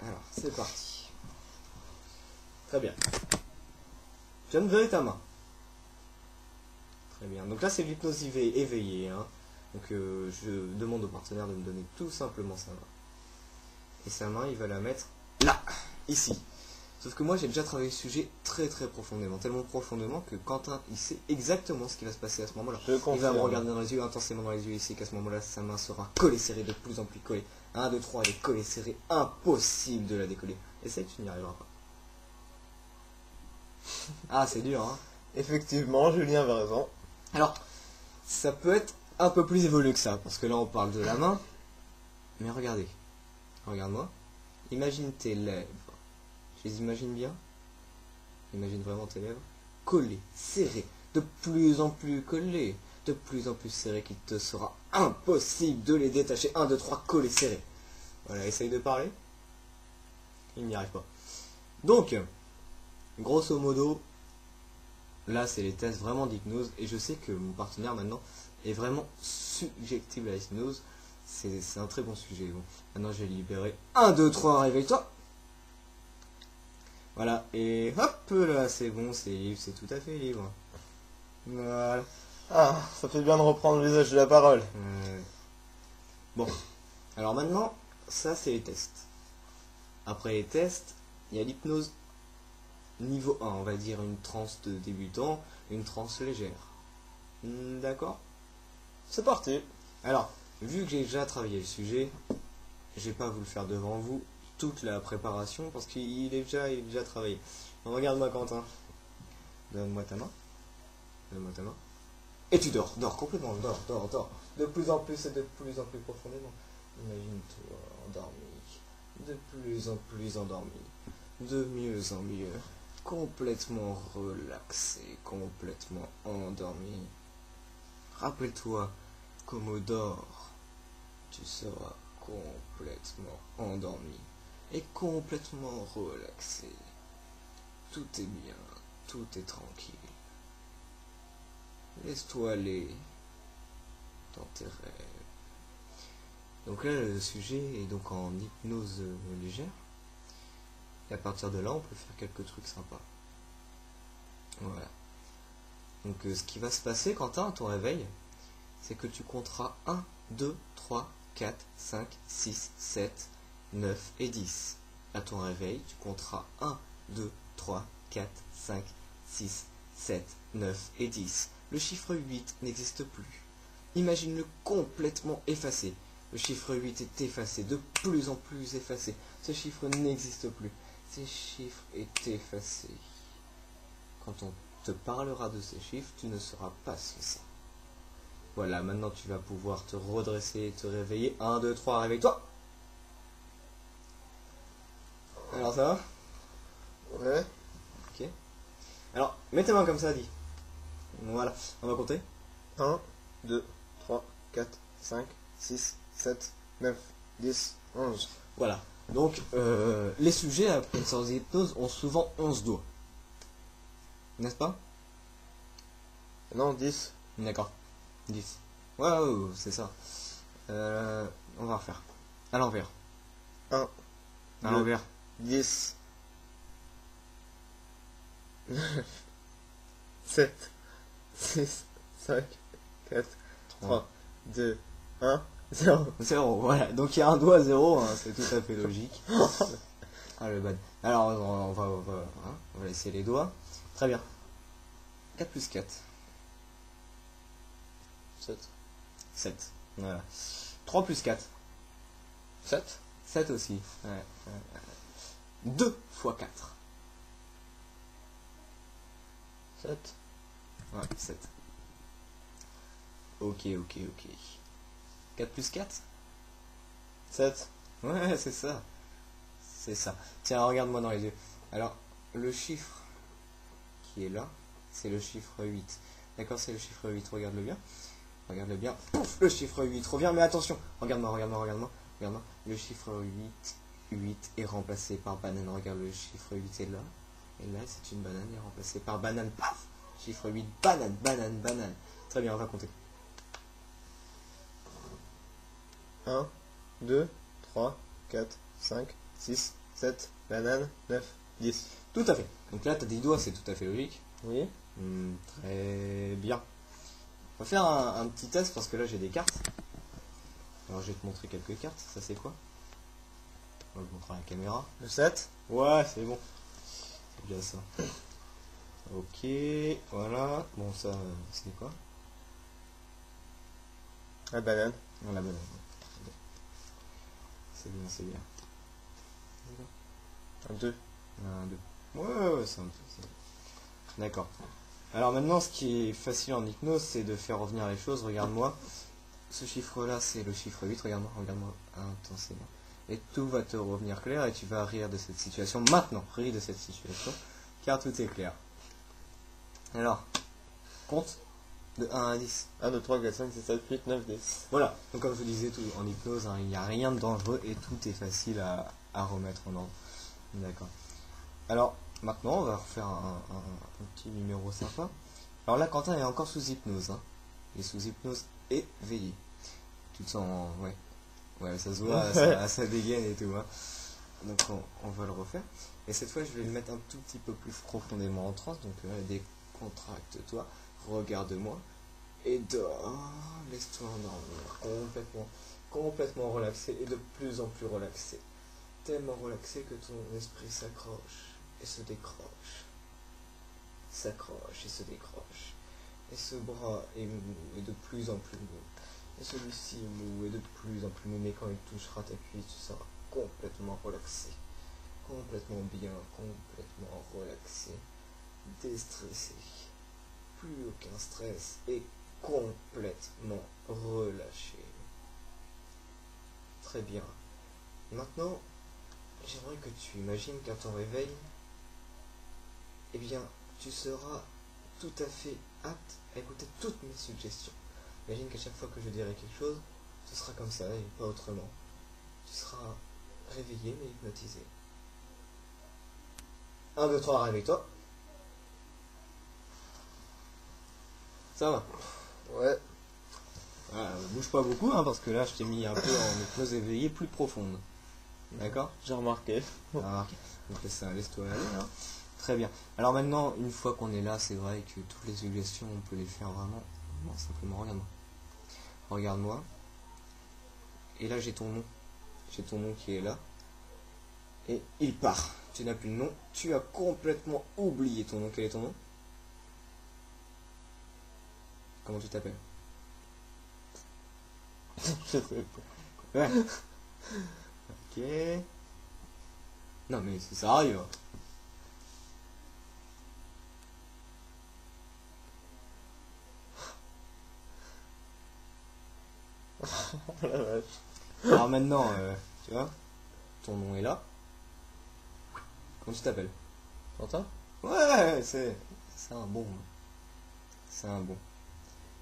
Alors, c'est parti. Très bien. Tu viens de lever ta main. Très bien. Donc là, c'est l'hypnose éveillée. Hein. Donc je demande au partenaire de me donner tout simplement sa main. Et sa main, il va la mettre là, ici. Sauf que moi, j'ai déjà travaillé le sujet très profondément. Tellement profondément que Quentin, il sait exactement ce qui va se passer à ce moment-là. Il va me regarder dans les yeux, intensément dans les yeux. Il sait qu'à ce moment-là, sa main sera collée serrée, de plus en plus collée. 1, 2, 3, elle est collée serrée. Impossible de la décoller. Essaye, tu n'y arriveras pas. Ah, c'est dur, hein. Effectivement, Julien avait raison. Alors, ça peut être un peu plus évolué que ça. Parce que là, on parle de la main. Mais regardez. Regarde-moi. Imagine tes lèvres. Je les imagine bien. Imagine vraiment tes lèvres. Collées, serrées, de plus en plus collées, de plus en plus serrées, qu'il te sera impossible de les détacher. 1, 2, 3, collées, serrées. Voilà, essaye de parler. Il n'y arrive pas. Donc, grosso modo, là c'est les tests vraiment d'hypnose. Et je sais que mon partenaire maintenant est vraiment subjectible à l'hypnose. C'est un très bon sujet. Bon, maintenant je vais libérer. 1, 2, 3, réveille-toi. Voilà, et hop là, c'est bon, c'est libre, c'est tout à fait libre. Voilà. Ah, ça fait bien de reprendre l'usage de la parole. Bon, alors maintenant, ça c'est les tests. Après les tests, il y a l'hypnose niveau 1, on va dire une transe de débutant, une transe légère. D'accord? C'est parti. Alors, vu que j'ai déjà travaillé le sujet, je vais pas vous le faire devant vous, toute la préparation, parce qu'il est déjà travaillé. Regarde-moi Quentin. Donne-moi ta main. Donne-moi ta main. Et tu dors complètement, dors. De plus en plus et de plus en plus profondément. Imagine-toi endormi. De plus en plus endormi. De mieux en mieux. Complètement relaxé, complètement endormi. Rappelle-toi, Commodore, tu seras complètement endormi et complètement relaxé. Tout est bien, tout est tranquille. Laisse-toi aller dans tes rêves. Donc là, le sujet est donc en hypnose légère. Et à partir de là, on peut faire quelques trucs sympas. Voilà. Donc ce qui va se passer, Quentin, à ton réveil, c'est que tu compteras 1, 2, 3, 4, 5, 6, 7, 9 et 10. À ton réveil, tu compteras 1, 2, 3, 4, 5, 6, 7, 9 et 10. Le chiffre 8 n'existe plus. Imagine-le complètement effacé. Le chiffre 8 est effacé, de plus en plus effacé. Ce chiffre n'existe plus. Ce chiffre est effacé. Quand on te parlera de ces chiffres, tu ne seras pas stressé. Voilà, maintenant tu vas pouvoir te redresser et te réveiller. 1, 2, 3, réveille-toi. Alors ça va? Ouais. Ok. Alors, mets tes mains comme ça, dis. Voilà, on va compter. 1, 2, 3, 4, 5, 6, 7, 9, 10, 11. Voilà. Donc, les sujets après une séance d'hypnose ont souvent 11 doigts. N'est-ce pas? Non, 10. D'accord. 10. Ouais, c'est ça. On va refaire. À l'envers. 1, À l'envers. 10, 9, 7, 6, 5, 4, 3, 2, 1, 0. 0, voilà. Donc il y a un doigt à 0, hein, c'est tout à fait logique. Ah le bad. Alors on va laisser les doigts. Très bien. 4 plus 4. 7. 7. Voilà. 3 plus 4. 7. 7 aussi. Ouais. 2 fois 4. 7. Ouais, 7. Ok. 4 plus 4. 7. Ouais, c'est ça. C'est ça. Tiens, regarde-moi dans les yeux. Alors, le chiffre qui est là, c'est le chiffre 8. D'accord, c'est le chiffre 8. Regarde-le bien. Regarde-le bien. Pouf, le chiffre 8 revient, mais attention. Regarde-moi. Le chiffre 8 est remplacé par banane. Regarde, le chiffre 8 est là. Et là, c'est une banane, est remplacée par banane. Paf, chiffre 8, banane. Très bien, on va compter. 1, 2, 3, 4, 5, 6, 7, banane, 9, 10. Tout à fait. Donc là, tu as des doigts, c'est tout à fait logique. Oui. Très bien. On va faire un petit test parce que là, j'ai des cartes. Alors, je vais te montrer quelques cartes. Ça, c'est quoi? On va te montrer à la caméra. Le 7. Ouais, c'est bon. C'est bien ça. Ok, voilà. Bon, ça, c'est quoi? La banane. Non, la banane. C'est bien, c'est bien. Un 2. Un, deux. Ouais, c'est un peu. D'accord. Alors maintenant, ce qui est facile en hypnose, c'est de faire revenir les choses. Regarde-moi. Ce chiffre-là, c'est le chiffre 8. Regarde-moi, regarde-moi intensément. Et tout va te revenir clair et tu vas rire de cette situation. Maintenant, rire de cette situation, car tout est clair. Alors, compte de 1 à 10. 1, 2, 3, 4, 5, 6, 7, 8, 9, 10. Voilà. Donc comme je disais, tout, en hypnose, hein, il n'y a rien de dangereux et tout est facile à remettre en ordre. D'accord. Alors, maintenant, on va refaire un petit numéro sympa. Alors là, Quentin est encore sous hypnose. Hein. Il est sous hypnose éveillé. Tu te sens... Ouais. Ouais, ça se voit, ça dégaine et tout. Hein. Donc on va le refaire. Et cette fois, je vais le mettre un tout petit peu plus profondément en transe. Donc décontracte-toi, regarde-moi et dors. Laisse-toi endormir. Complètement relaxé et de plus en plus relaxé. Tellement relaxé que ton esprit s'accroche et se décroche. S'accroche et se décroche. Et ce bras est mou et de plus en plus mou. Et celui-ci est mou et de plus en plus mou. Mais quand il touchera ta cuisse, tu seras complètement relaxé. Complètement bien, complètement relaxé. Déstressé. Plus aucun stress et complètement relâché. Très bien. Maintenant, j'aimerais que tu imagines qu'à ton réveil, eh bien, tu seras tout à fait apte à écouter toutes mes suggestions. Imagine qu'à chaque fois que je dirai quelque chose, ce sera comme ça et pas autrement. Tu seras réveillé mais hypnotisé. 1, 2, 3, réveille-toi. Ça va? Ouais. Voilà, bouge pas beaucoup hein, parce que là je t'ai mis un peu en hypnose éveillée plus profonde. D'accord? J'ai remarqué. Donc laisse-toi aller. Hein. Très bien. Alors maintenant, une fois qu'on est là, c'est vrai que toutes les suggestions, on peut les faire vraiment simplement. Regarde-moi. Regarde-moi. Et là, j'ai ton nom. J'ai ton nom qui est là. Et il part. Tu n'as plus de nom. Tu as complètement oublié ton nom. Quel est ton nom? Comment tu t'appelles? Je sais pas. Ouais. Ok. Non mais ça arrive. Oh la vache. Alors maintenant, tu vois, ton nom est là. Comment tu t'appelles? T'entends? Ouais, c'est un bon. C'est un bon.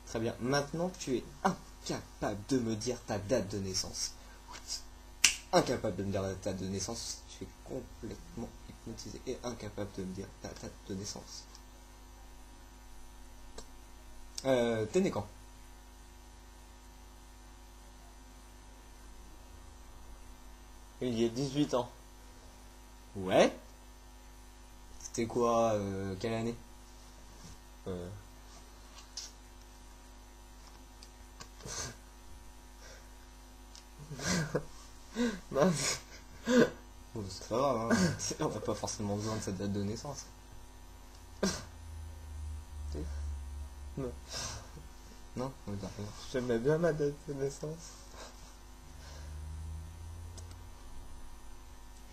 Très bien. Maintenant, tu es incapable de me dire ta date de naissance. Incapable de me dire ta date de naissance. Tu es complètement hypnotisé et incapable de me dire ta date de naissance. T'es né quand? Il y a 18 ans. Ouais. C'était quoi? Quelle année? Mince. Bon, c'est pas grave, hein. On n'a pas forcément besoin de cette date de naissance. Non. Non? Oui, d'accord. J'aimais bien ma date de naissance.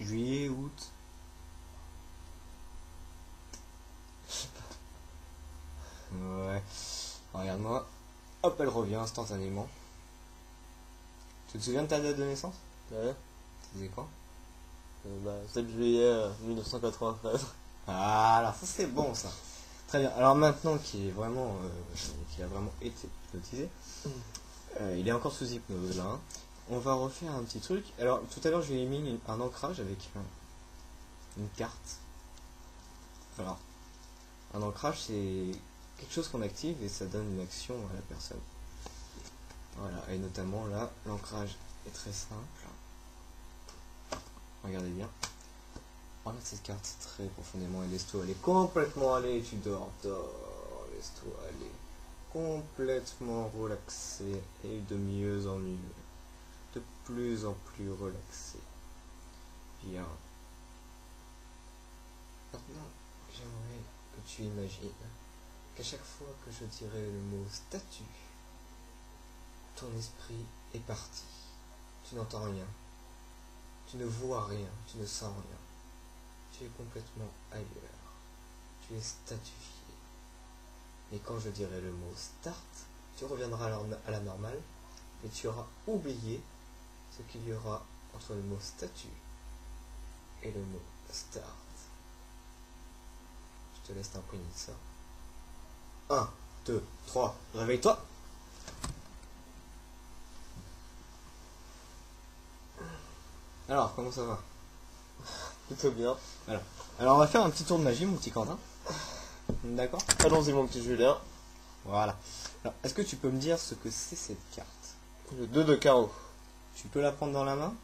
Juillet, août. Ouais. Regarde-moi. Hop, elle revient instantanément. Tu te souviens de ta date de naissance? Ouais. C'était quand? 7 juillet 1993. Ah, alors ça c'est bon ça. Très bien. Alors maintenant qui a vraiment été hypnotisé, il est encore sous hypnose là. Hein. On va refaire un petit truc. Alors tout à l'heure je lui ai mis un ancrage avec une carte. Alors, un ancrage c'est quelque chose qu'on active et ça donne une action à la personne. Voilà, et notamment là, l'ancrage est très simple. Regardez bien. Regarde cette carte très profondément et laisse-toi aller. Complètement aller, tu dors, dors. Laisse-toi aller. Complètement relaxé et de mieux en mieux. De plus en plus relaxé. Bien. Maintenant, j'aimerais que tu imagines qu'à chaque fois que je dirai le mot statue, ton esprit est parti. Tu n'entends rien. Tu ne vois rien. Tu ne sens rien. Tu es complètement ailleurs. Tu es statifié. Et quand je dirai le mot start, tu reviendras à la normale, mais tu auras oublié ce qu'il y aura entre le mot statue et le mot start. Je te laisse t'imprégner de ça. 1, 2, 3, réveille-toi. Alors, comment ça va? Plutôt bien. Alors, on va faire un petit tour de magie, mon petit Quentin. D'accord? Allons-y, mon petit Julien. Voilà. Alors, est-ce que tu peux me dire ce que c'est cette carte? Le 2 de carreau. Tu peux la prendre dans la main?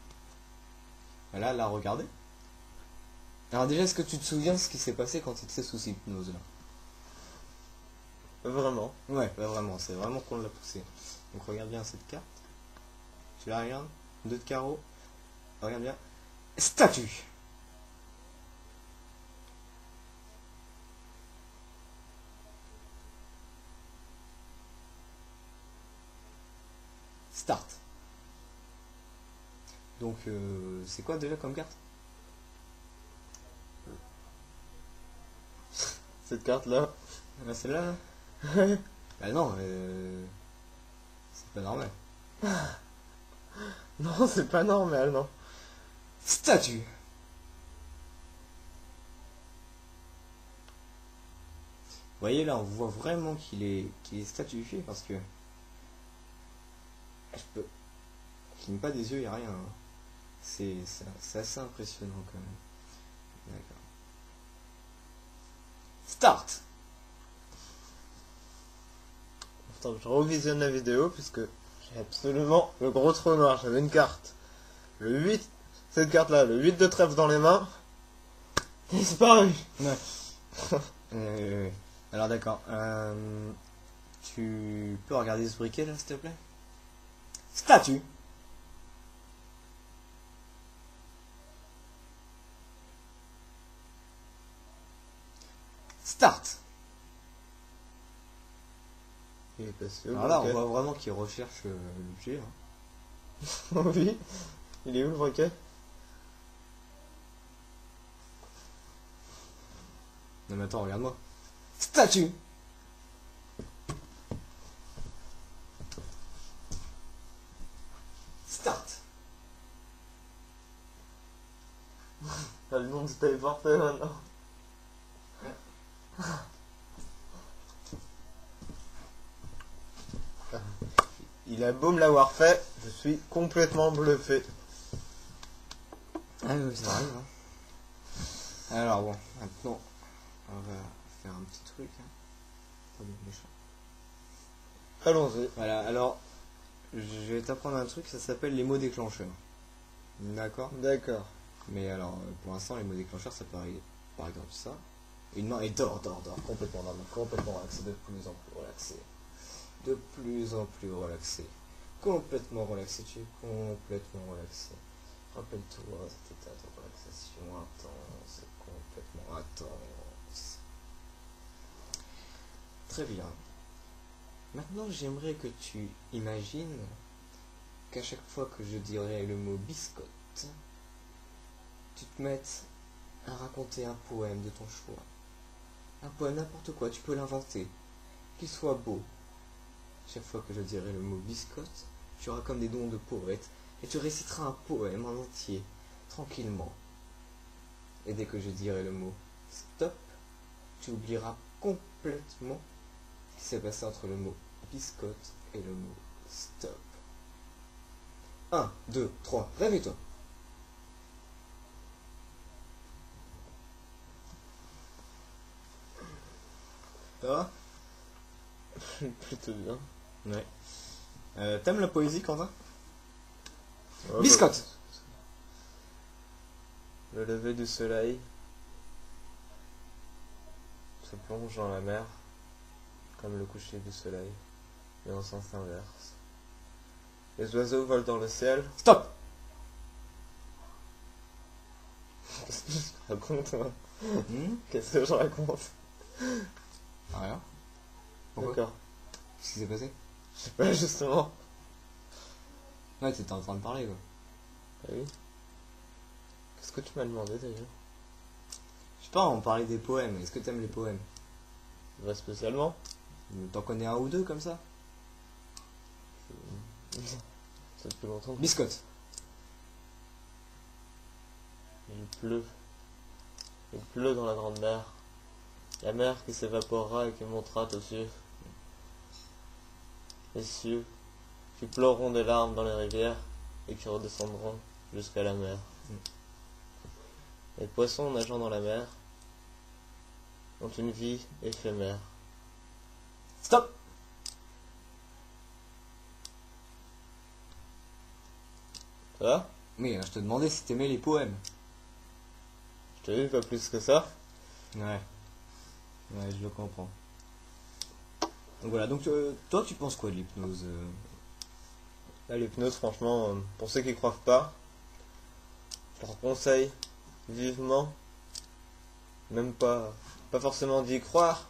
Voilà, la regarder. Alors déjà, est-ce que tu te souviens de ce qui s'est passé quand tu étais sous hypnose là? Vraiment. Ouais, bah vraiment, c'est vraiment qu'on l'a poussé. Donc regarde bien cette carte. Tu la regardes? 2 de carreau. Regarde bien. Statue. Start. Donc c'est quoi déjà comme carte? Cette carte-là. Ah, celle-là là. Bah non, c'est pas normal. Non, c'est pas normal, non. Statue. Vous voyez là, on voit vraiment qu'il est statuifié parce que je peux. Il cligne pas des yeux, il n'y a rien. Hein. C'est assez impressionnant quand même. D'accord. Start. Attends, je revisionne la vidéo puisque j'ai absolument le gros trou noir. J'avais une carte. Le 8, cette carte-là, le 8 de trèfle dans les mains, disparu. Ouais. Alors d'accord. Tu peux regarder ce briquet là, s'il te plaît? Statue. Start. Il est passé. Alors là, on voit vraiment qu'il recherche l'objet. Hein. Oui. Il est où le briquet? Non mais attends, regarde-moi. Statue. Start. T'as le nom de téléporter maintenant. Il a beau me l'avoir fait, je suis complètement bluffé. Ah oui, ça arrive. Hein. Alors bon, maintenant, on va faire un petit truc. Hein. Pas bon, méchant. Allons-y. Voilà, alors, je vais t'apprendre un truc, ça s'appelle les mots déclencheurs. D'accord? D'accord. Mais alors, pour l'instant, les mots déclencheurs, ça paraît, par exemple, ça. Une main et dort, complètement normal, complètement relaxé, de plus en plus relaxé. De plus en plus relaxé. Complètement relaxé, tu es complètement relaxé. Rappelle-toi cet état de relaxation intense, complètement intense. Très bien. Maintenant, j'aimerais que tu imagines qu'à chaque fois que je dirais le mot biscotte, tu te mettes à raconter un poème de ton choix. Un poème, n'importe quoi, tu peux l'inventer. Qu'il soit beau. Chaque fois que je dirai le mot biscotte, tu auras comme des dons de poète et tu réciteras un poème en entier, tranquillement. Et dès que je dirai le mot stop, tu oublieras complètement ce qui s'est passé entre le mot biscotte et le mot stop. 1, 2, 3, réveille-toi. Ça va? Plutôt bien. Ouais. T'aimes la poésie, Quentin? Ouais, Biscotte. Le lever du soleil, se plonge dans la mer, comme le coucher du soleil, mais en sens inverse. Les oiseaux volent dans le ciel. Stop! Qu'est-ce que je raconte, moi? Hmm. Qu'est-ce que je raconte? Rien. Pourquoi? D'accord. Qu'est-ce qui s'est passé? Je sais pas, justement. Ouais, t'étais en train de parler, quoi. Ah oui. Qu'est-ce que tu m'as demandé, d'ailleurs? Je sais pas, on parlait des poèmes. Est-ce que t'aimes les poèmes? Pas spécialement. T'en connais un ou deux, comme ça? Ça fait plus longtemps. Biscotte. Il pleut. Il pleut dans la grande mer. La mer qui s'évaporera et qui montera aux cieux. Les cieux qui pleureront des larmes dans les rivières et qui redescendront jusqu'à la mer. Les poissons nageant dans la mer ont une vie éphémère. Stop! Ça va? Mais je te demandais si t'aimais les poèmes. Je t'ai vu pas plus que ça. Ouais. Ouais, je le comprends. Donc voilà, donc toi tu penses quoi de l'hypnose Là, l'hypnose, franchement, pour ceux qui croient pas, je leur conseille vivement, même pas forcément d'y croire,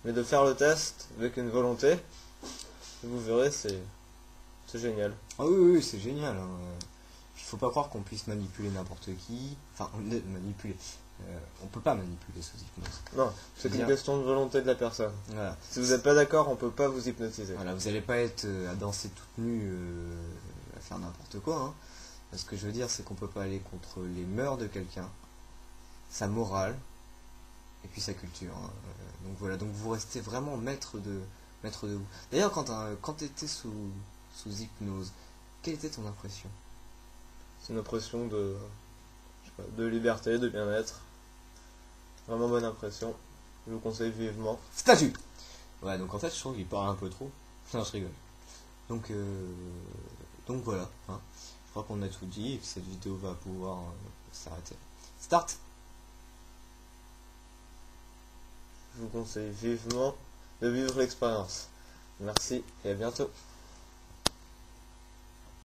mais de faire le test avec une volonté. Et vous verrez, c'est génial. Ah oui, c'est génial. Hein. Il faut pas croire qu'on puisse manipuler n'importe qui. Enfin, manipuler. On peut pas manipuler sous hypnose. Non, c'est une question de volonté de la personne. Voilà. Si vous n'êtes pas d'accord, on peut pas vous hypnotiser. Voilà, vous allez pas être à danser toute nue, à faire n'importe quoi. Hein. Ce que je veux dire, c'est qu'on peut pas aller contre les mœurs de quelqu'un, sa morale, et puis sa culture. Hein. Donc voilà, donc vous restez vraiment maître de vous. D'ailleurs, quand tu étais sous hypnose, quelle était ton impression? C'est une impression de, je sais pas, de liberté, de bien-être. Vraiment bonne impression. Je vous conseille vivement. Statue. Ouais, donc en fait, je trouve qu'il parle un peu trop. Non, je rigole. Donc voilà. Hein. Je crois qu'on a tout dit et que cette vidéo va pouvoir s'arrêter. Start. Je vous conseille vivement de vivre l'expérience. Merci et à bientôt.